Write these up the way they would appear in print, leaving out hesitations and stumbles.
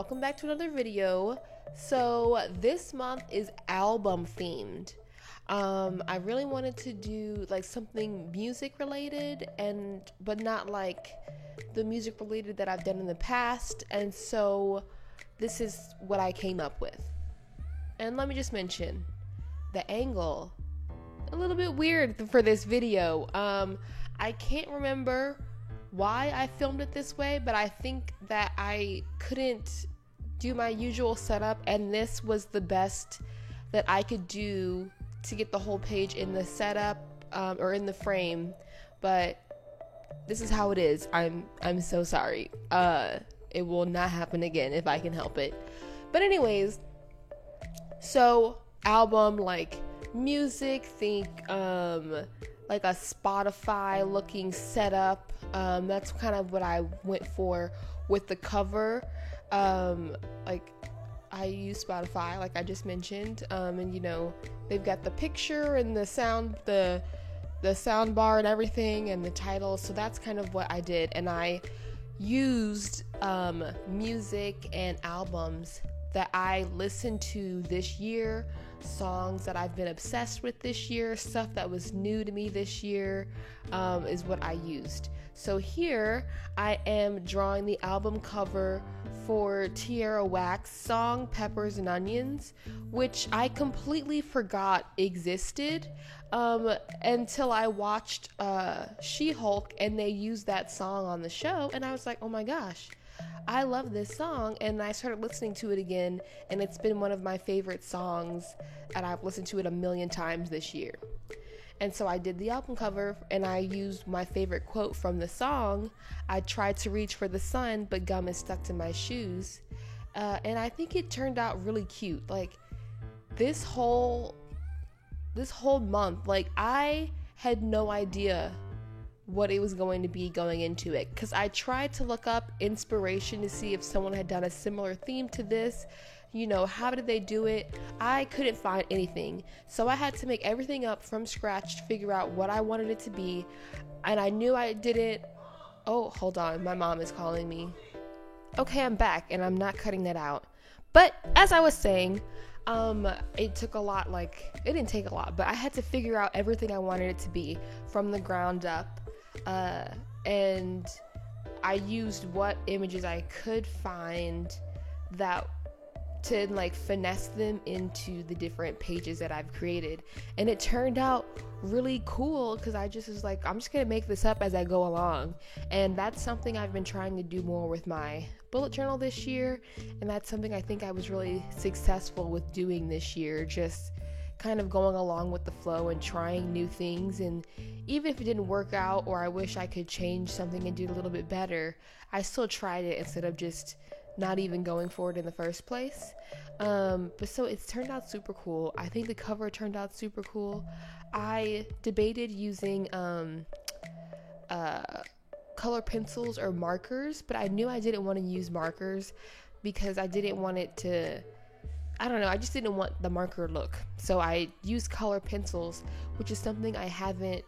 welcome back to another video. So this month is album themed. I really wanted to do like something music related but not like the music related that I've done in the past, and so this is what I came up with. And let me just mention the angle, a little bit weird for this video. I can't remember why I filmed it this way, but I think that I couldn't do my usual setup, and this was the best that I could do to get the whole page in the setup or in the frame. But this is how it is. I'm so sorry. It will not happen again if I can help it. But anyways, so album, like music, think like a Spotify looking setup. That's kind of what I went for with the cover. Like I use Spotify, like I just mentioned, and you know, they've got the picture and the sound, the sound bar and everything, and the title. So that's kind of what I did, and I used music and albums that I listened to this year, songs that I've been obsessed with this year, stuff that was new to me this year, is what I used. So here I am drawing the album cover for Tierra Whack's song Peppers and Onions, which I completely forgot existed until I watched She-Hulk, and they used that song on the show, and I was like, oh my gosh, I love this song. And I started listening to it again, and it's been one of my favorite songs, and I've listened to it a million times this year. And so I did the album cover, and I used my favorite quote from the song. I tried to reach for the sun, but gum is stuck to my shoes. And I think it turned out really cute. Like this whole month, like I had no idea what it was going to be going into it, because I tried to look up inspiration to see if someone had done a similar theme to this. You know, how did they do it? I couldn't find anything. So I had to make everything up from scratch to figure out what I wanted it to be. And I knew I didn't. Oh, hold on. My mom is calling me. Okay, I'm back, and I'm not cutting that out. But as I was saying, it took a lot. Like, it didn't take a lot, but I had to figure out everything I wanted it to be from the ground up. And I used what images I could find that to like finesse them into the different pages that I've created, and it turned out really cool because I just was like, I'm just gonna make this up as I go along. And that's something I've been trying to do more with my bullet journal this year, and that's something I think I was really successful with doing this year, just kind of going along with the flow and trying new things. And even if it didn't work out, or I wish I could change something and do it a little bit better, I still tried it instead of just not even going for it in the first place. But so it's turned out super cool. I think the cover turned out super cool. I debated using color pencils or markers, but I knew I didn't want to use markers because I didn't want it to, I don't know, I just didn't want the marker look. So I used color pencils, which is something I haven't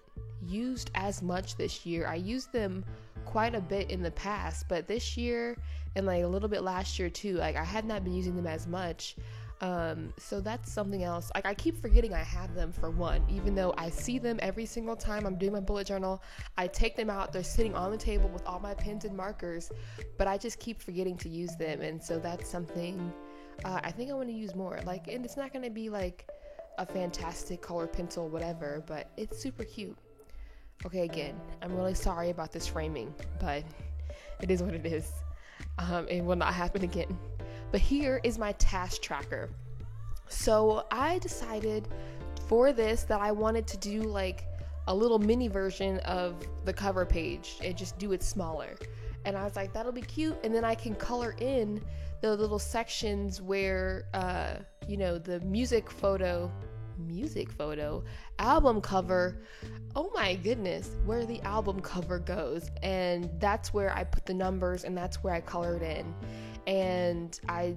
used as much this year. I used them quite a bit in the past, but this year and like a little bit last year too, like I had not been using them as much. So that's something else. Like I keep forgetting I have them, for one, even though I see them every single time I'm doing my bullet journal. I take them out, they're sitting on the table with all my pens and markers, but I just keep forgetting to use them. And so that's something I think I want to use more. Like, and it's not going to be like a fantastic color pencil, whatever, but it's super cute. Okay, again, I'm really sorry about this framing, but it is what it is. It will not happen again. But here is my task tracker. So I decided for this that I wanted to do like a little mini version of the cover page and just do it smaller. And I was like, that'll be cute. And then I can color in the little sections where, you know, the music photo, album cover, oh my goodness, where the album cover goes. And that's where I put the numbers, and that's where I colored in. And I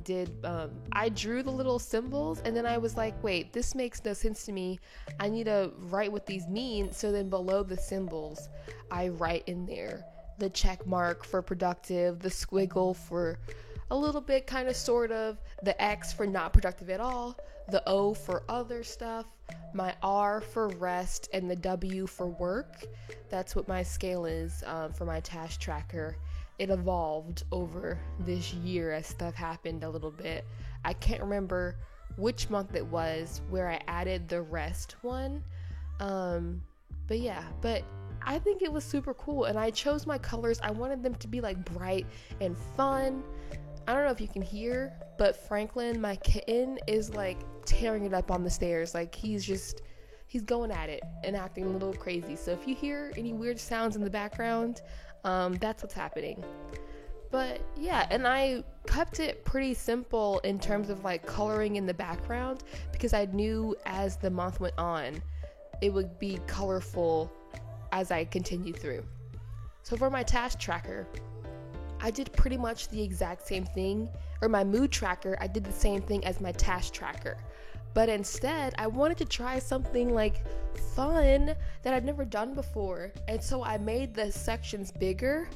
drew the little symbols, and then I was like, wait, this makes no sense to me. I need to write what these mean. So then below the symbols, I write in there the check mark for productive, the squiggle for a little bit, kind of, sort of, the X for not productive at all, the O for other stuff, my R for rest, and the W for work. That's what my scale is for my task tracker. It evolved over this year as stuff happened a little bit. I can't remember which month it was where I added the rest one. But yeah, but I think it was super cool, and I chose my colors. I wanted them to be like bright and fun. I don't know if you can hear, but Franklin, my kitten, is like tearing it up on the stairs. Like he's going at it and acting a little crazy. So if you hear any weird sounds in the background, that's what's happening. But yeah, and I kept it pretty simple in terms of like coloring in the background, because I knew as the month went on, it would be colorful as I continued through. So for my task tracker, I did pretty much the exact same thing, or my mood tracker, I did the same thing as my task tracker. But instead, I wanted to try something like fun that I'd never done before. And so I made the sections bigger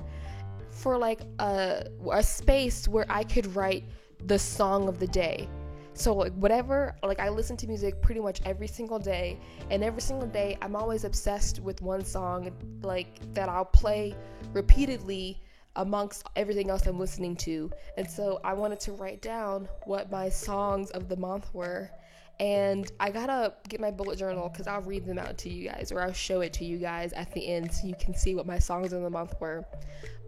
for like a space where I could write the song of the day. So like whatever, like I listen to music pretty much every single day, and every single day I'm always obsessed with one song like that I'll play repeatedly amongst everything else I'm listening to. And so I wanted to write down what my songs of the month were. And I gotta get my bullet journal because I'll read them out to you guys, or I'll show it to you guys at the end so you can see what my songs of the month were.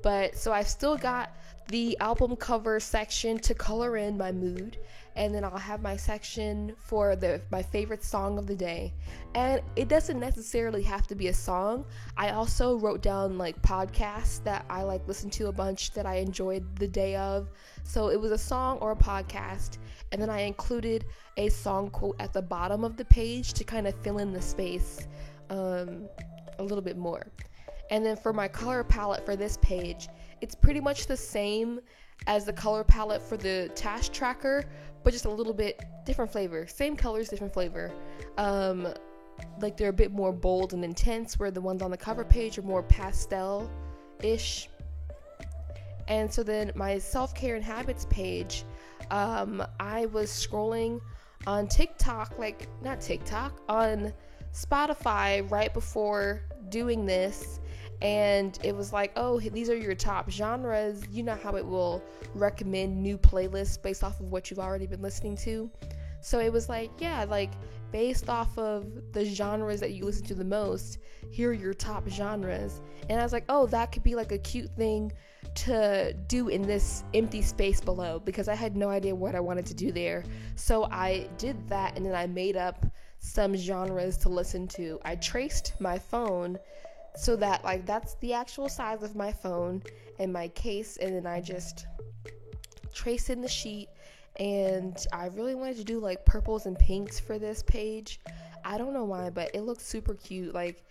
But so I've still got the album cover section to color in my mood, and then I'll have my section for my favorite song of the day. And it doesn't necessarily have to be a song. I also wrote down like podcasts that I like listen to a bunch that I enjoyed the day of. So it was a song or a podcast, and then I included a song quote at the bottom of the page to kind of fill in the space a little bit more. And then for my color palette for this page, it's pretty much the same as the color palette for the task tracker, but just a little bit different flavor. Same colors, different flavor. Like they're a bit more bold and intense, where the ones on the cover page are more pastel-ish. And so then my self-care and habits page, I was scrolling on TikTok, on Spotify right before doing this, and it was like, oh, these are your top genres. You know how it will recommend new playlists based off of what you've already been listening to. So it was like, yeah, like based off of the genres that you listen to the most, here are your top genres. And I was like, oh, that could be like a cute thing to do in this empty space below, because I had no idea what I wanted to do there. So I did that, and then I made up some genres to listen to. I traced my phone so that like that's the actual size of my phone and my case, and then I just traced in the sheet. And I really wanted to do like purples and pinks for this page. I don't know why, but it looks super cute. Like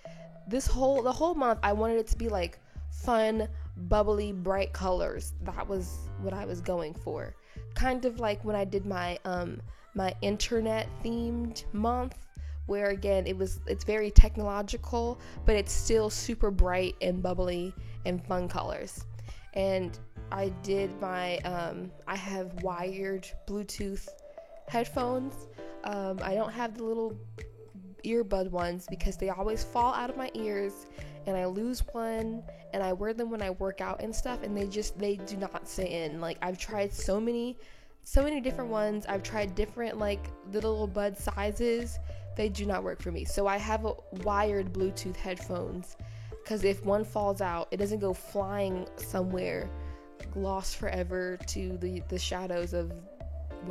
the whole month I wanted it to be like fun, bubbly, bright colors. That was what I was going for. Kind of like when I did my my internet themed month, where again it's very technological, but it's still super bright and bubbly and fun colors. And I did my I have wired Bluetooth headphones. I don't have the little earbud ones because they always fall out of my ears, and I lose one, and I wear them when I work out and stuff, and they do not stay in. Like I've tried so many different ones. I've tried different like little bud sizes. They do not work for me. So I have a wired Bluetooth headphones, because if one falls out, it doesn't go flying somewhere lost forever to the shadows of,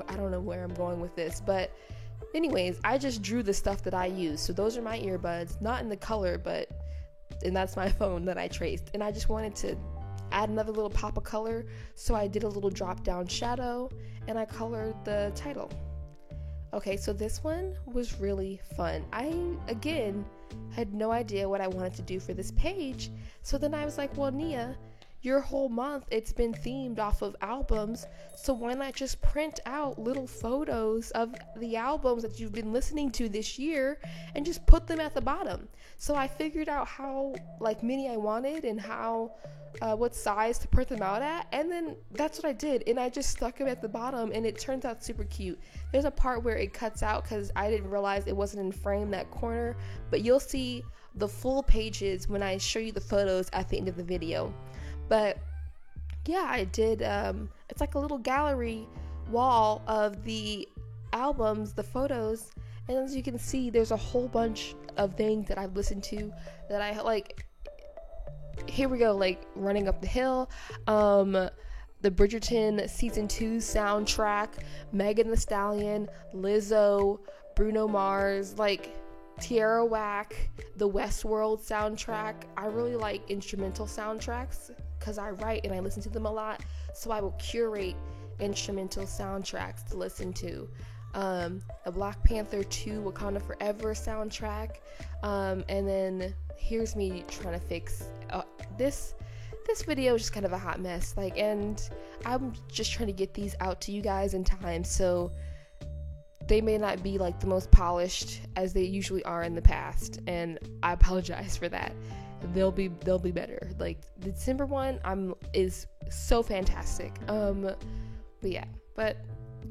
I don't know where I'm going with this, but anyways, I just drew the stuff that I use. So those are my earbuds, not in the color, and that's my phone that I traced. And I just wanted to add another little pop of color, so I did a little drop down shadow, and I colored the title. Okay, so this one was really fun. I, again, had no idea what I wanted to do for this page. So then I was like, well, Nia, your whole month it's been themed off of albums, so why not just print out little photos of the albums that you've been listening to this year and just put them at the bottom. So I figured out how like many I wanted and how what size to print them out at, and then that's what I did, and I just stuck them at the bottom, and it turns out super cute. There's a part where it cuts out because I didn't realize it wasn't in frame, that corner, but you'll see the full pages when I show you the photos at the end of the video. But yeah, I did it's like a little gallery wall of the albums, the photos, and as you can see, there's a whole bunch of things that I've listened to that I like. Here we go, like Running Up the Hill, the Bridgerton season 2 soundtrack, Megan Thee Stallion, Lizzo, Bruno Mars, like Tierra Whack, the Westworld soundtrack. I really like instrumental soundtracks because I write and I listen to them a lot, so I will curate instrumental soundtracks to listen to. A Black Panther 2 Wakanda Forever soundtrack, and then here's me trying to fix this video is just kind of a hot mess, like, and I'm just trying to get these out to you guys in time, so they may not be like the most polished as they usually are in the past, and I apologize for that. They'll be better. Like the December one is so fantastic. But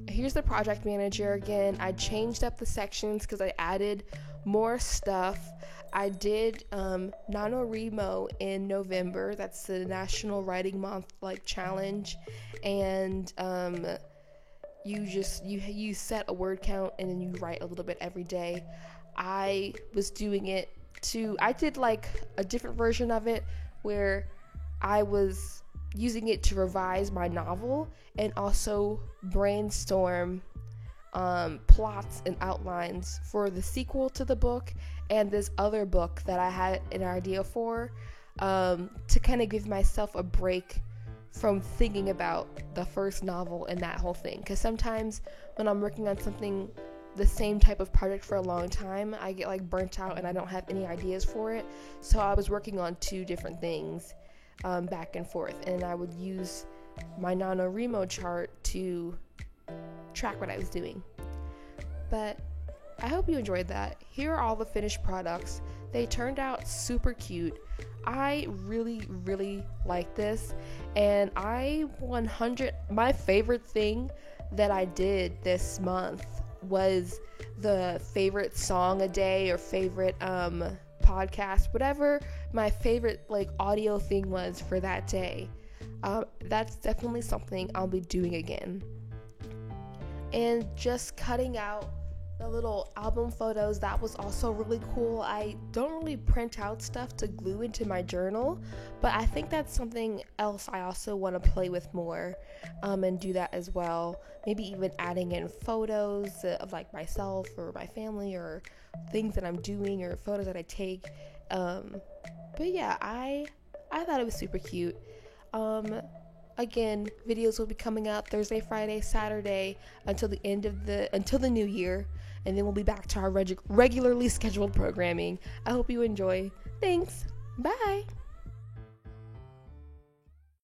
here's the project manager again. I changed up the sections because I added more stuff. I did NaNoWriMo in November. That's the National Writing Month like challenge, and you set a word count and then you write a little bit every day. I was doing it I did like a different version of it where I was using it to revise my novel and also brainstorm plots and outlines for the sequel to the book and this other book that I had an idea for, to kind of give myself a break from thinking about the first novel and that whole thing. Because sometimes when I'm working on something, the same type of project for a long time, I get like burnt out and I don't have any ideas for it. So I was working on 2 different things back and forth, and I would use my NaNoWriMo chart to track what I was doing. But I hope you enjoyed that. Here are all the finished products. They turned out super cute. I really, really like this, and my favorite thing that I did this month was the favorite song a day or favorite podcast, whatever my favorite like audio thing was for that day. That's definitely something I'll be doing again. And just cutting out the little album photos, that was also really cool. I don't really print out stuff to glue into my journal, but I think that's something else I also want to play with more, and do that as well. Maybe even adding in photos of like myself or my family or things that I'm doing or photos that I take. But yeah, I thought it was super cute. Again, videos will be coming out Thursday, Friday, Saturday until the new year, and then we'll be back to our regularly scheduled programming. I hope you enjoy. Thanks. Bye.